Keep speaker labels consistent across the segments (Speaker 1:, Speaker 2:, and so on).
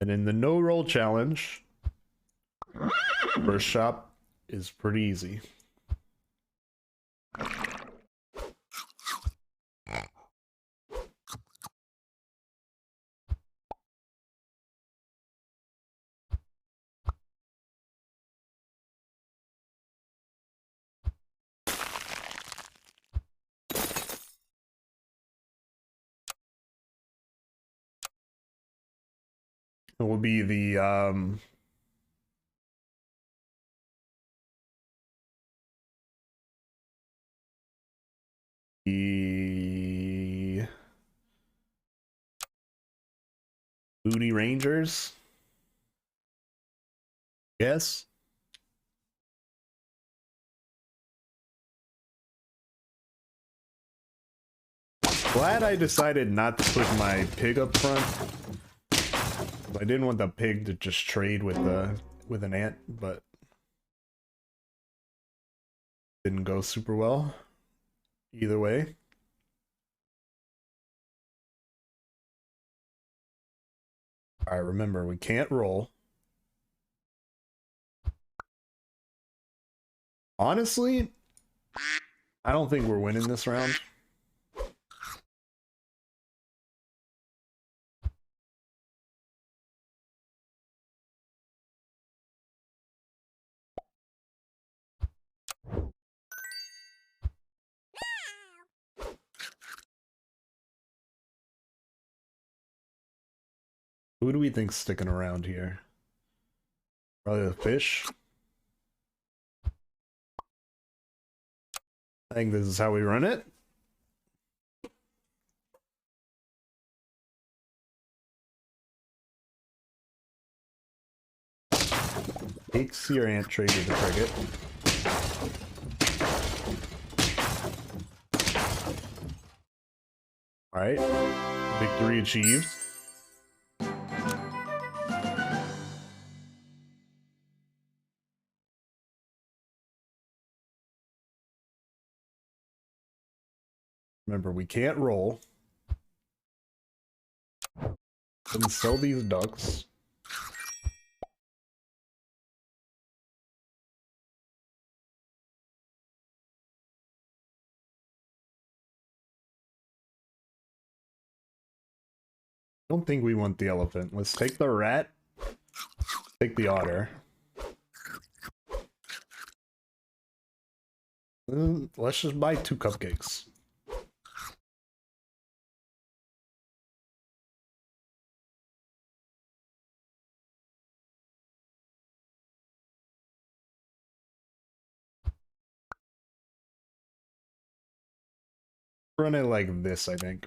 Speaker 1: And in the no roll challenge, first shop is pretty easy. It will be the Booty Rangers. Yes. Glad I decided not to put my pig up front. I didn't want the pig to just trade with an ant, but didn't go super well. Either way. Alright, remember, we can't roll. Honestly, I don't think we're winning this round. Who do we think's sticking around here? Probably the fish. I think this is how we run it. Takes your ant trade to the frigate. Alright. Victory achieved. Remember, we can't roll. Then sell these ducks. I don't think we want the elephant. Let's take the rat. Take the otter. Let's just buy 2 cupcakes. Run it like this, I think.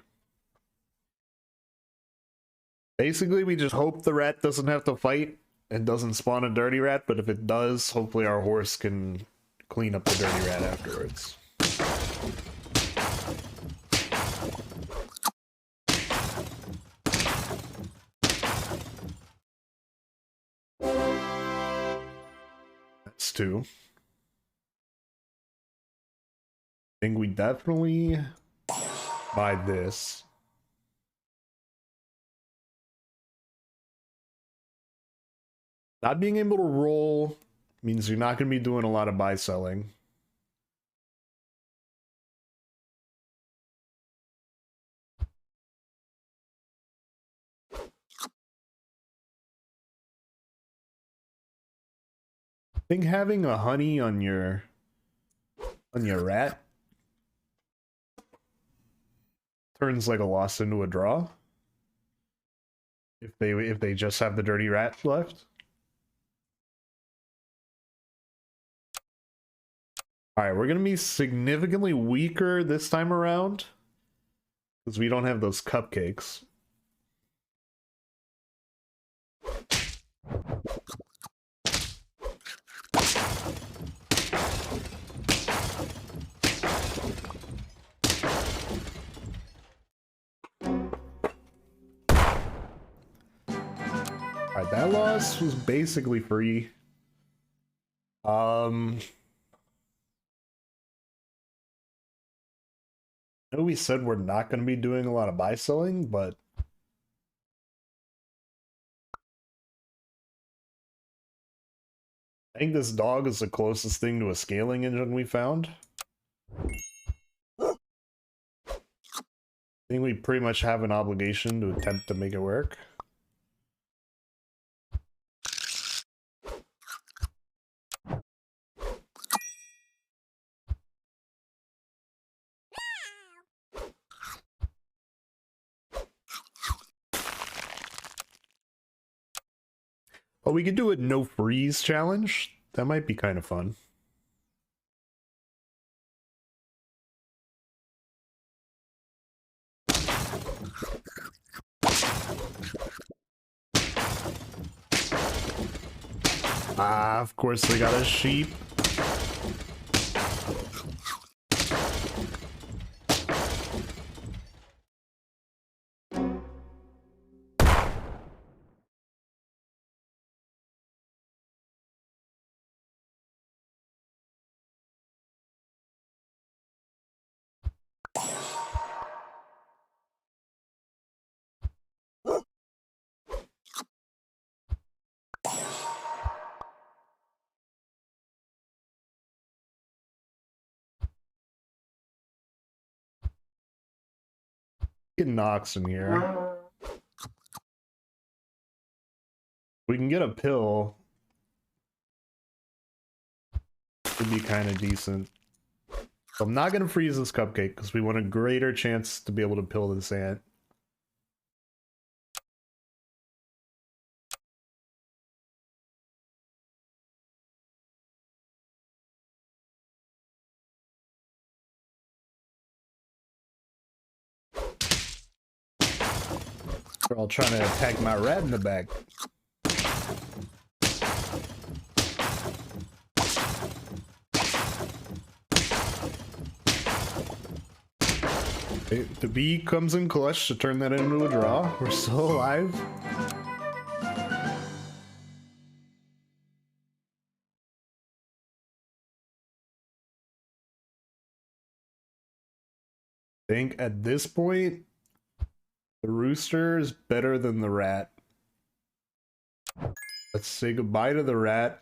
Speaker 1: Basically, we just hope the rat doesn't have to fight and doesn't spawn a dirty rat, but if it does, hopefully our horse can clean up the dirty rat afterwards. That's 2. I think we definitely buy this. Not being able to roll means you're not going to be doing a lot of buy selling. I think having a honey on your rat turns like a loss into a draw. If they just have the dirty rat left. Alright, we're gonna be significantly weaker this time around. Because we don't have those cupcakes. Alright, that loss was basically free. I know we said we're not going to be doing a lot of buy selling, but I think this dog is the closest thing to a scaling engine we found. I think we pretty much have an obligation to attempt to make it work. Oh, we could do a no freeze challenge. That might be kind of fun. Ah, of course they got a sheep. Get Nox in here. We can get a pill. Would be kind of decent. So I'm not gonna freeze this cupcake because we want a greater chance to be able to pill this ant. They're all trying to attack my rat in the back. The bee comes in clutch to turn that into a draw. We're still alive. I think at this point, the rooster is better than the rat. Let's say goodbye to the rat.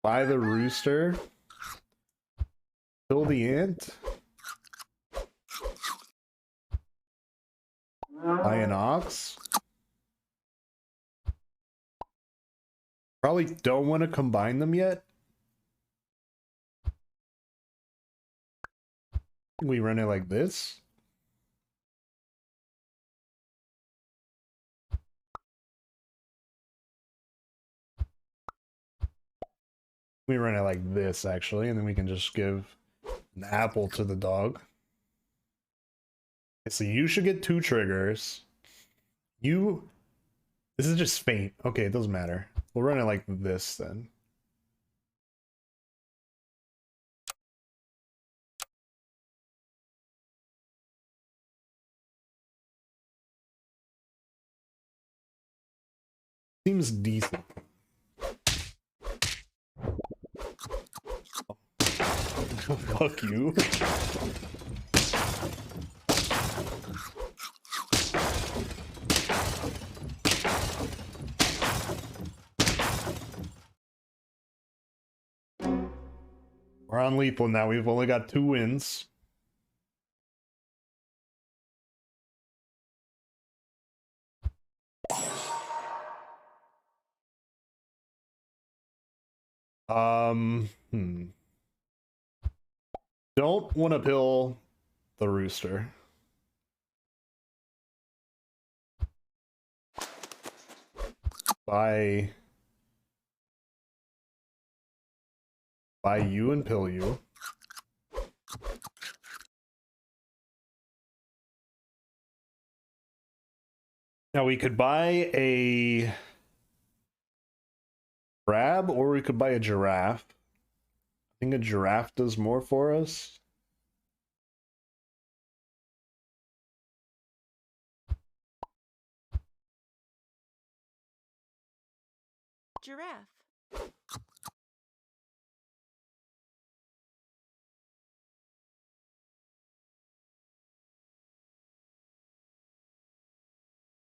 Speaker 1: Buy the rooster. Kill the ant. Buy an ox. Probably don't want to combine them yet. We run it like this. We run it like this, actually, and then we can just give an apple to the dog. Okay, so you should get 2 triggers. You... This is just faint. Okay, it doesn't matter. We'll run it like this, then. Seems decent. Fuck you. We're on lethal now. We've only got 2 wins. Don't want to pill the rooster. Buy you and pill you. Now we could buy a crab or we could buy a giraffe. I think a giraffe does more for us.
Speaker 2: Giraffe.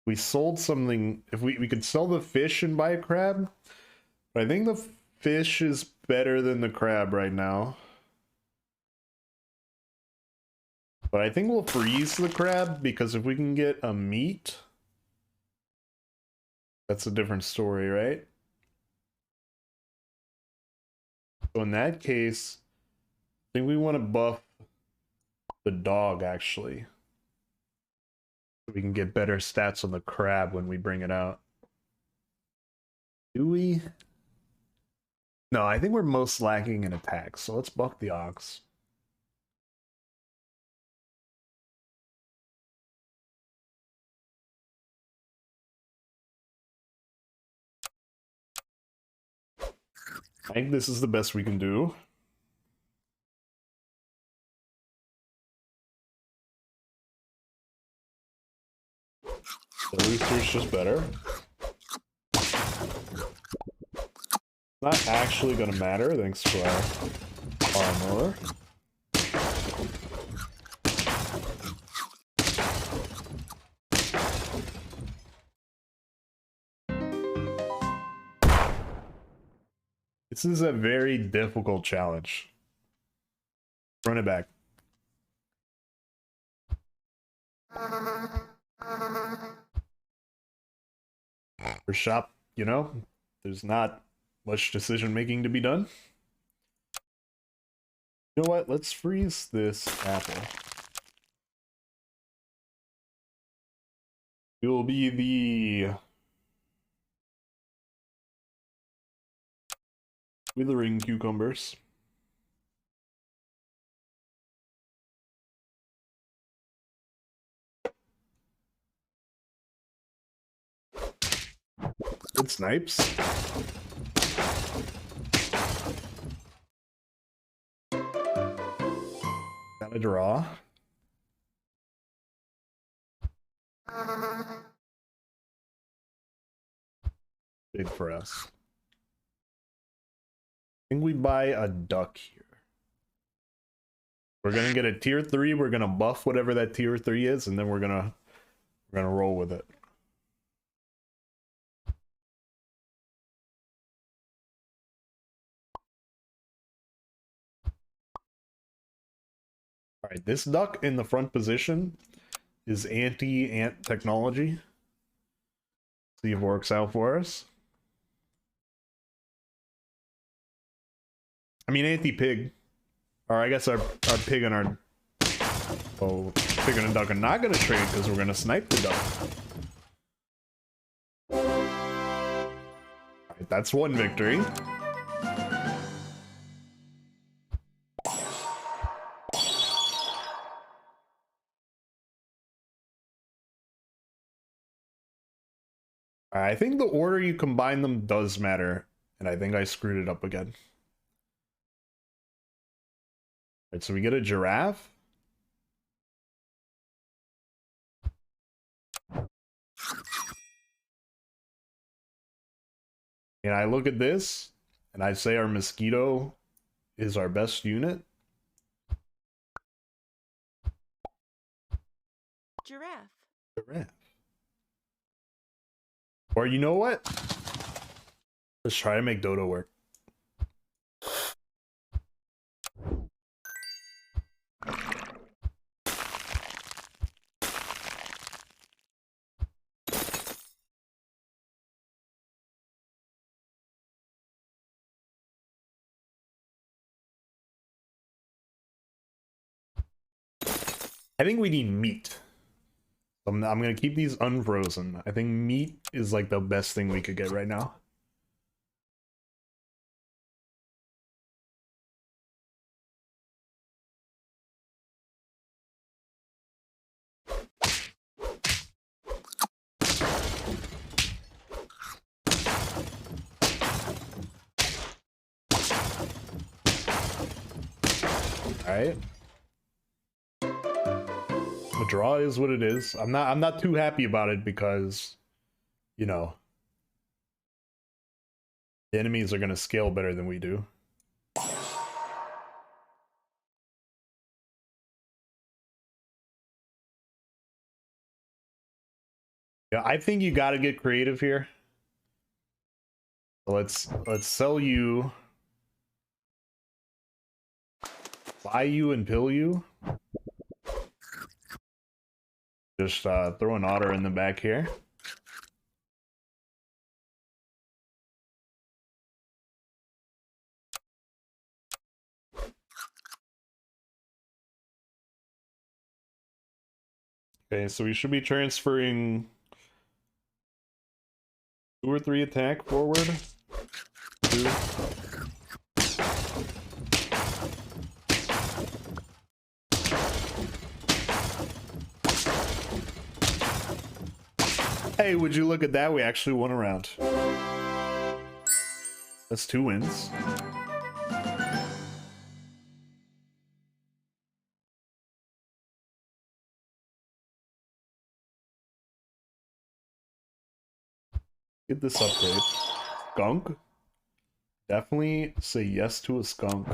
Speaker 1: We sold something. If we could sell the fish and buy a crab, but I think the fish is better than the crab right now. But I think we'll freeze the crab because if we can get a meat, that's a different story, right? So in that case, I think we want to buff the dog actually. So we can get better stats on the crab when we bring it out. Do we? No, I think we're most lacking in attacks, so let's buff the ox. I think this is the best we can do. The rooster's just better. Not actually gonna matter thanks to our armor. This is a very difficult challenge. Run it back. For shop, you know, there's not much decision making to be done. You know what? Let's freeze this apple. It will be the withering cucumbers. Good snipes. Got a draw. Big for us. I think we buy a duck here. We're gonna get a tier 3, we're gonna buff whatever that tier 3 is, and then we're gonna roll with it. Alright, this duck in the front position is anti-ant technology. See if it works out for us. I mean anti-pig. Or I guess our pig and our pig and a duck are not gonna trade because we're gonna snipe the duck. Alright, that's one victory. I think the order you combine them does matter, and I think I screwed it up again. Alright, so we get a giraffe. And I look at this, and I say our mosquito is our best unit.
Speaker 2: Giraffe.
Speaker 1: Giraffe. Or you know what? Let's try to make Dodo work. I think we need meat. I'm gonna keep these unfrozen. I think meat is like the best thing we could get right now. Alright. The draw is what it is. I'm not too happy about it because, you know, the enemies are gonna scale better than we do. Yeah, I think you got to get creative here. Let's sell you, buy you, and pill you. Just throw an otter in the back here. Okay, so we should be transferring 2 or 3 attack forward. 2. Hey, would you look at that? We actually won a round. That's 2 wins. Get this upgrade. Skunk? Definitely say yes to a skunk.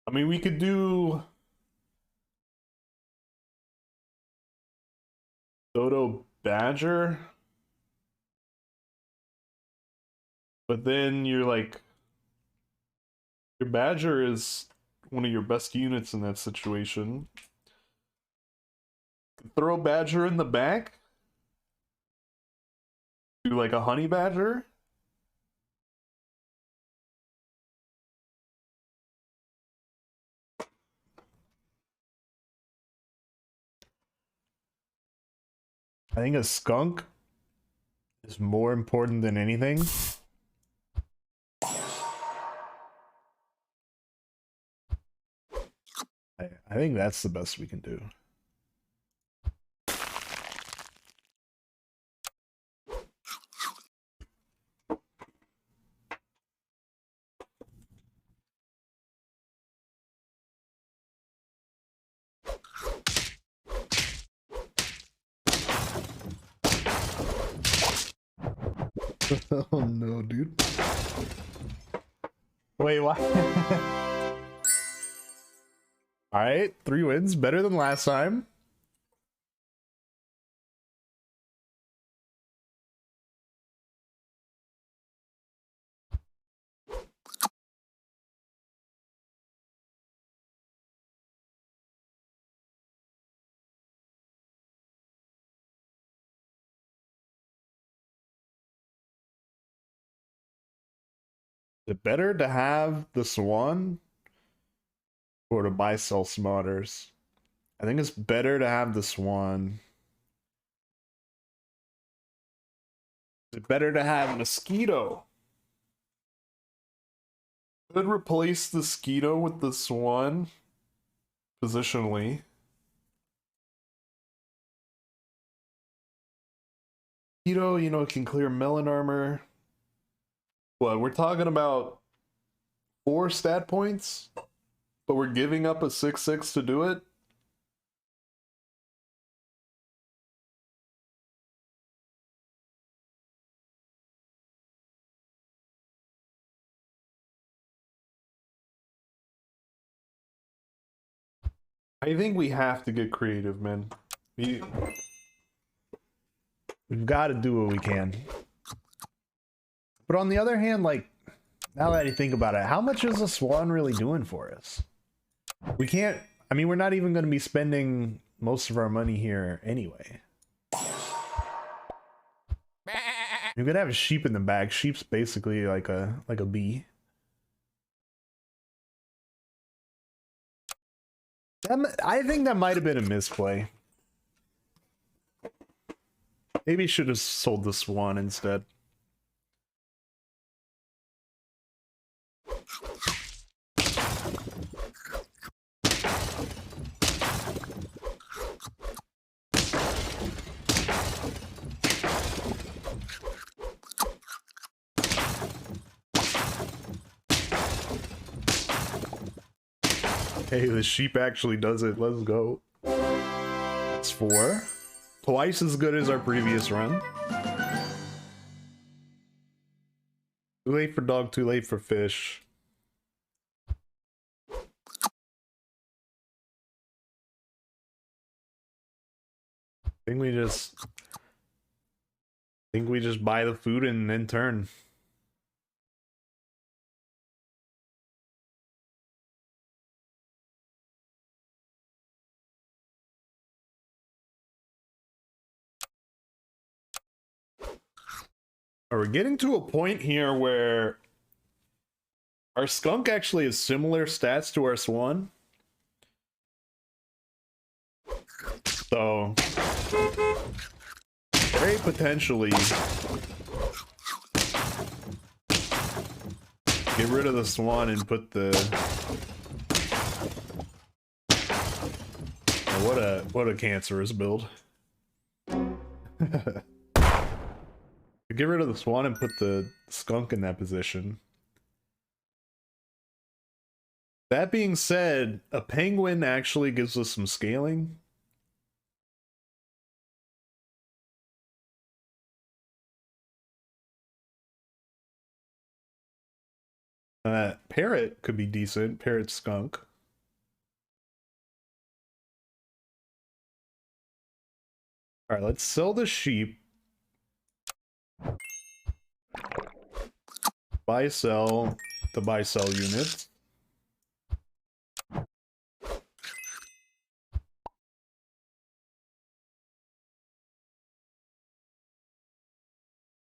Speaker 1: I mean, we could do Dodo Badger, but then you're like, your Badger is one of your best units in that situation. Throw Badger in the back? Do like a Honey Badger? I think a skunk is more important than anything. I think that's the best we can do. Oh no, dude. Wait, what? Alright, 3 wins. Better than last time. Is it better to have the Swan or to buy sell Smotters? I think it's better to have the Swan. Is it better to have Mosquito? Could replace the Skeeto with the Swan positionally. Skeeto, you know, can clear melon armor. What, we're talking about 4 stat points, but we're giving up a 6/6 to do it? I think we have to get creative, man. We've got to do what we can. But on the other hand, like, now that I think about it, how much is a Swan really doing for us? We can't, I mean, we're not even going to be spending most of our money here anyway. You're going to have a sheep in the back. Sheep's basically like a bee. I think that might have been a misplay. Maybe should have sold the Swan instead. Hey, the sheep actually does it. Let's go. That's 4. Twice as good as our previous run. Too late for dog, too late for fish. think we just buy the food and then turn. We're getting to a point here where our skunk actually has similar stats to our swan. So, very potentially get rid of the swan and put the... Oh, what a cancerous build. Get rid of the swan and put the skunk in that position. That being said, a penguin actually gives us some scaling. Parrot could be decent. Parrot skunk. All right, let's sell the sheep. Buy sell the buy sell units.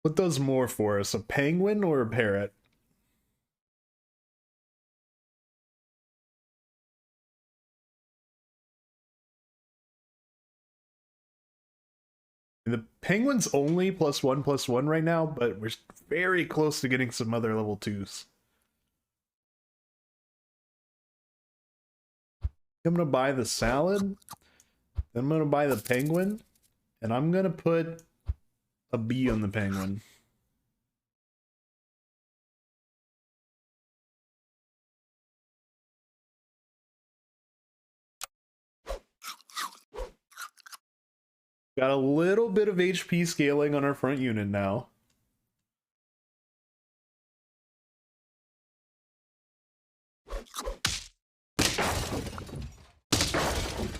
Speaker 1: What does more for us, a penguin or a parrot? The penguin's only +1/+1 right now, but we're very close to getting some other level 2s. I'm gonna buy the salad, then I'm gonna buy the penguin, and I'm gonna put a bee on the penguin. Got a little bit of HP scaling on our front unit now.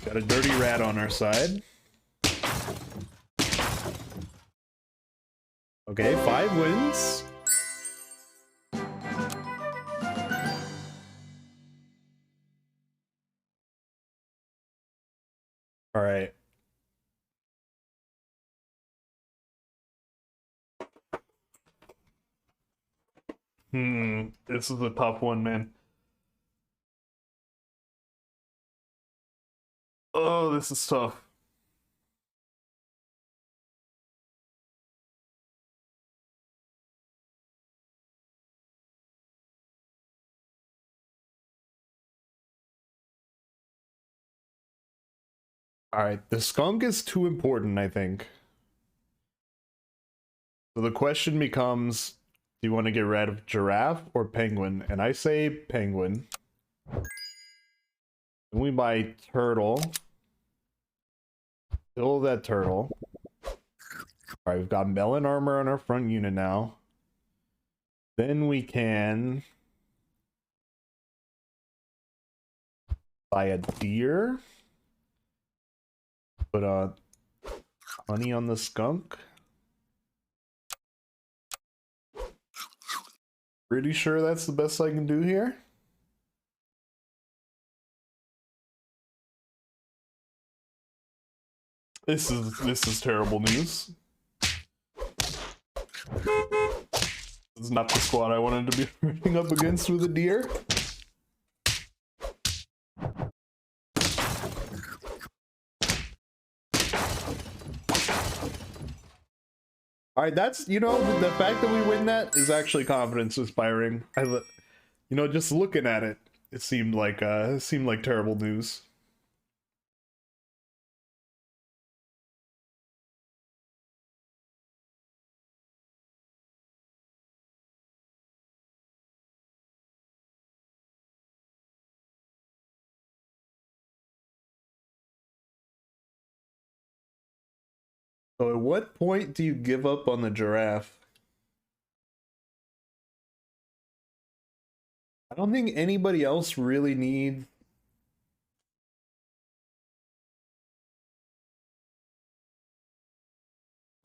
Speaker 1: Got a dirty rat on our side. Okay, 5 wins. All right. This is a tough one, man. Oh, this is tough. All right, the skunk is too important, I think. So the question becomes, do you want to get rid of giraffe or penguin? And I say penguin. Then we buy turtle. Kill that turtle. All right, we've got melon armor on our front unit now. Then we can buy a deer. Put honey on the skunk. Pretty sure that's the best I can do here. This is terrible news. This is not the squad I wanted to be running up against with a deer. All right, that's, you know, the fact that we win that is actually confidence inspiring. You know, just looking at it, it seemed like terrible news. So at what point do you give up on the giraffe? I don't think anybody else really needs...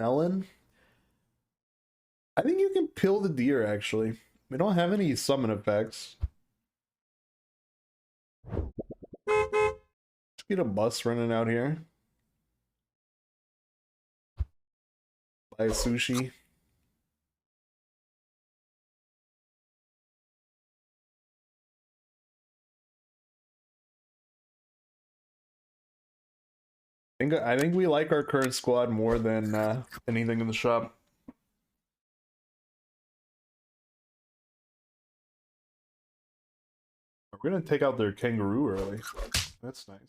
Speaker 1: Melon. I think you can pill the deer, actually. We don't have any summon effects. Let's get a bus running out here. Buy sushi. I think we like our current squad more than anything in the shop. We're gonna take out their kangaroo early. That's nice.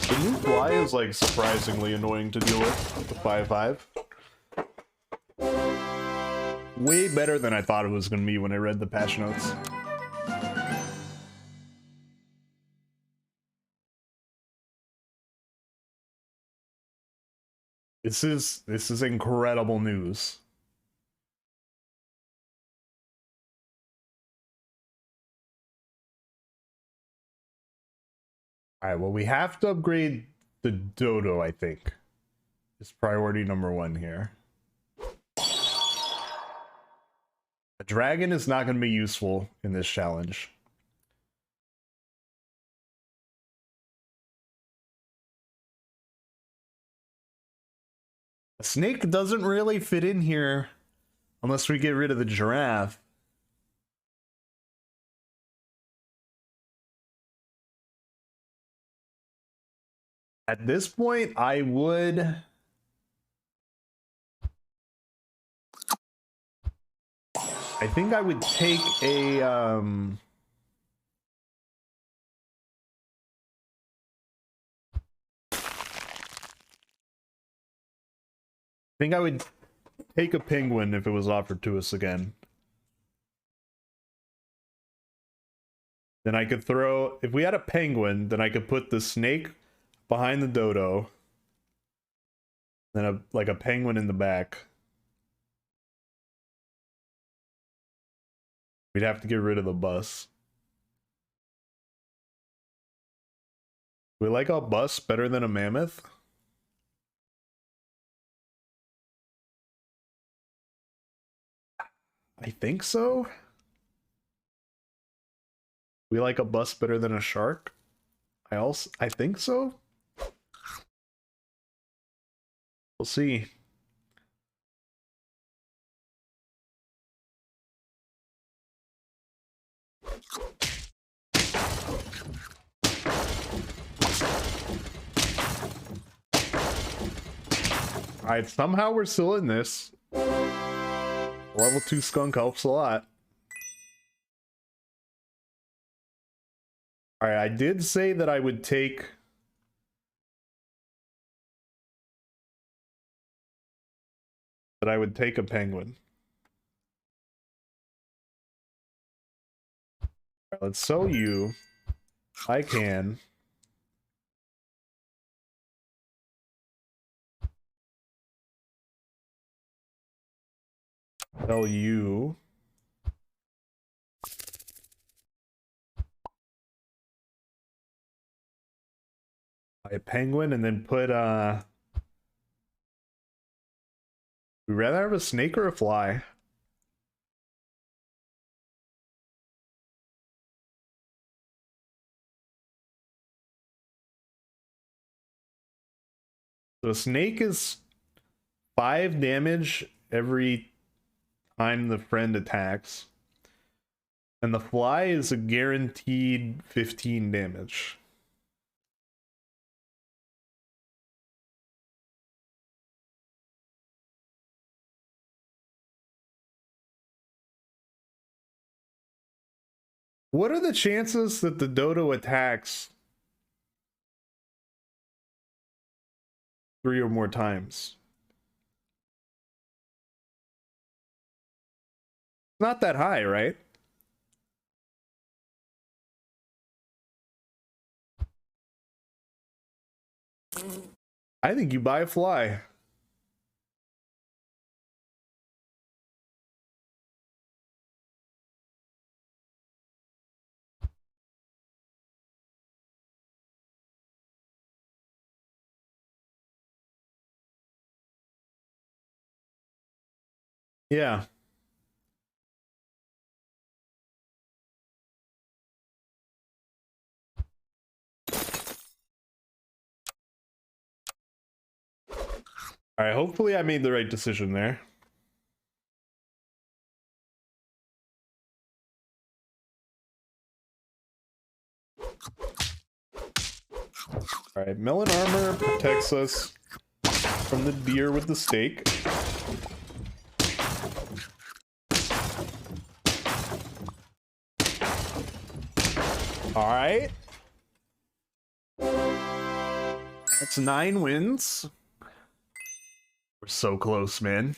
Speaker 1: The new fly is like surprisingly annoying to deal with. The 5/5. Way better than I thought it was gonna be when I read the patch notes. This is incredible news. Alright, well, we have to upgrade the dodo, I think. It's priority number 1 here. A dragon is not going to be useful in this challenge. A snake doesn't really fit in here unless we get rid of the giraffe. At this point, I think I would take a I would take a penguin if it was offered to us again. Then I could throw, if we had a penguin, then I could put the snake behind the dodo. Then like a penguin in the back. We'd have to get rid of the bus. We like a bus better than a mammoth? I think so. We like a bus better than a shark? I think so. We'll see. Alright, somehow we're still in this. Level 2 skunk helps a lot. Alright, I did say that I would take... a penguin. Alright, let's sell you. I can. Sell you. Buy a penguin and then put we'd rather have a snake or a fly. So a snake is 5 damage every time the friend attacks. And the fly is a guaranteed 15 damage. What are the chances that the dodo attacks 3 or more times? Not that high, right? I think you buy a fly. Yeah. All right, hopefully I made the right decision there. All right, melon armor protects us from the deer with the stake. All right. That's 9 wins. We're so close, man.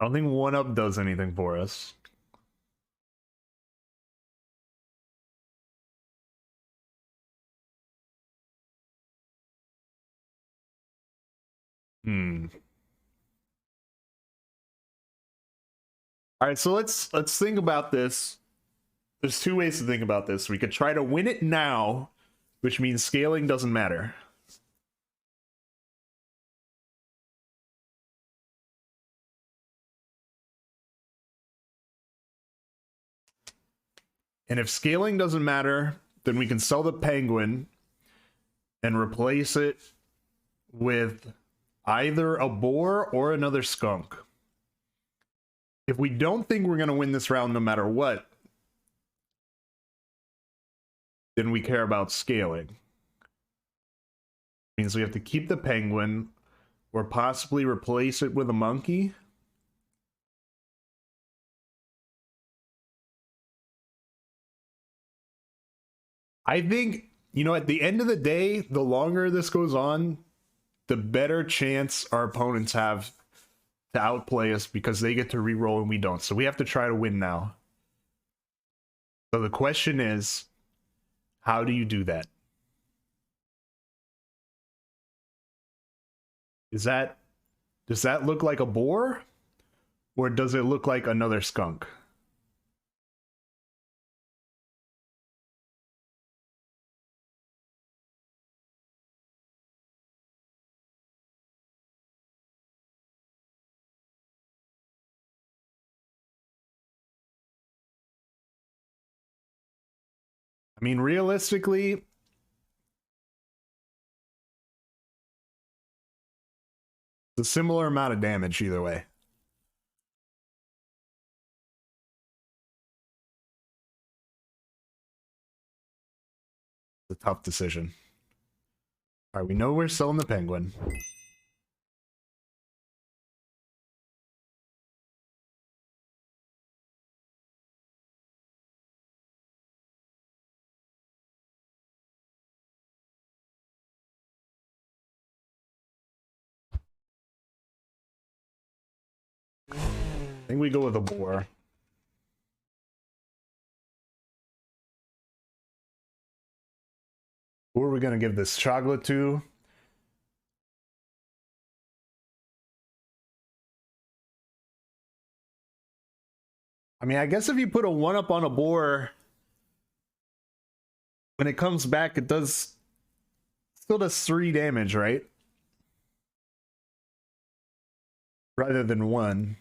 Speaker 1: I don't think 1-up does anything for us. All right, so let's think about this. There's 2 ways to think about this. We could try to win it now, which means scaling doesn't matter. And if scaling doesn't matter, then we can sell the penguin and replace it with either a boar or another skunk. If we don't think we're going to win this round no matter what, then we care about scaling. Means we have to keep the penguin or possibly replace it with a monkey. I think, you know, at the end of the day, the longer this goes on, the better chance our opponents have to outplay us because they get to reroll and we don't. So we have to try to win now. So the question is, how do you do that? Does that look like a boar? Or does it look like another skunk? I mean, realistically, it's a similar amount of damage either way. It's a tough decision. All right, we know we're selling the penguin. I think we go with a boar. Who are we going to give this chocolate to? I mean, I guess if you put a 1-up on a boar, when it comes back, it still does 3 damage, right? Rather than 1.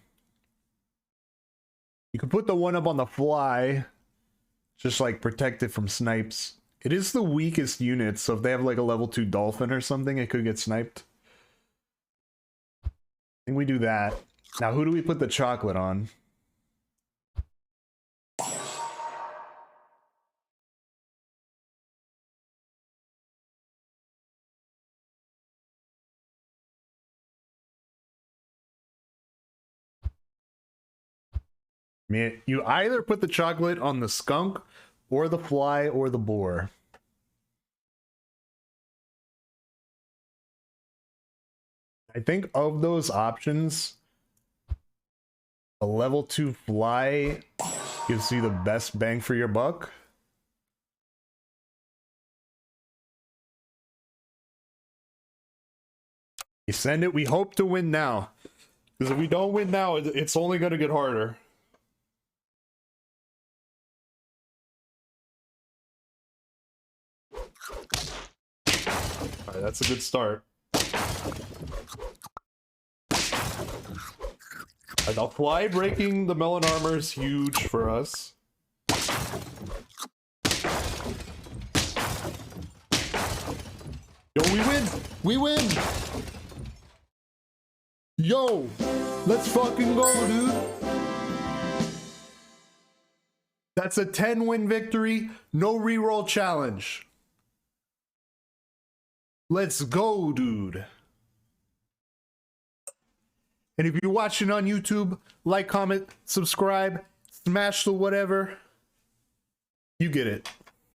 Speaker 1: You could put the 1-up on the fly, just like protect it from snipes. It is the weakest unit, so if they have like a level 2 dolphin or something, it could get sniped. I think we do that. Now, who do we put the chocolate on? I mean, you either put the chocolate on the skunk or the fly or the boar. I think of those options, a level 2 fly gives you the best bang for your buck. You send it, we hope to win now. Because if we don't win now, it's only going to get harder. That's a good start. The fly breaking the melon armor is huge for us. Yo, we win! We win! Yo! Let's fucking go, dude! That's a 10-win victory, no reroll challenge. Let's go, dude. And if you're watching on YouTube, like, comment, subscribe, smash the whatever. You get it.